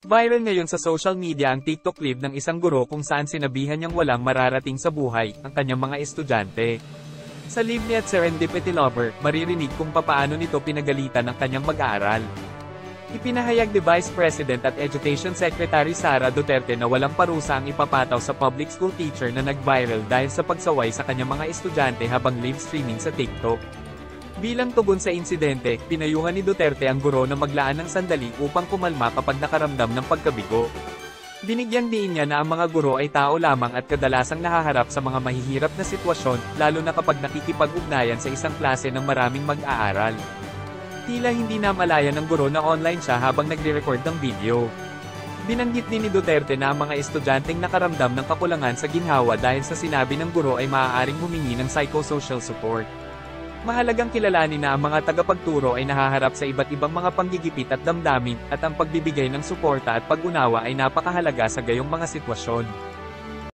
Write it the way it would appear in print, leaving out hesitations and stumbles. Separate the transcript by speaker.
Speaker 1: Viral ngayon sa social media ang TikTok clip ng isang guro kung saan sinabihan niyang walang mararating sa buhay ang kanyang mga estudyante. Sa live ni at Serendipity Lover, maririnig kung papaano nito pinagalitan ang kanyang mag-aaral. Ipinahayag ni Vice President at Education Secretary Sara Duterte na walang parusa ang ipapataw sa public school teacher na nag-viral dahil sa pagsaway sa kanyang mga estudyante habang live streaming sa TikTok. Bilang tugon sa insidente, pinayuhan ni Duterte ang guro na maglaan ng sandali upang kumalma kapag nakaramdam ng pagkabigo. Binigyang diin niya na ang mga guro ay tao lamang at kadalasang nahaharap sa mga mahihirap na sitwasyon, lalo na kapag nakikipag-ugnayan sa isang klase ng maraming mag-aaral. Tila hindi namalayan ng guro na online siya habang nagre-record ng video. Binanggit din ni Duterte na ang mga estudyanteng nakaramdam ng kakulangan sa ginhawa dahil sa sinabi ng guro ay maaaring humingi ng psychosocial support. Mahalagang kilalanin na ang mga tagapagturo ay nahaharap sa iba't ibang mga panggigipit at damdamin, at ang pagbibigay ng suporta at pag-unawa ay napakahalaga sa gayong mga sitwasyon.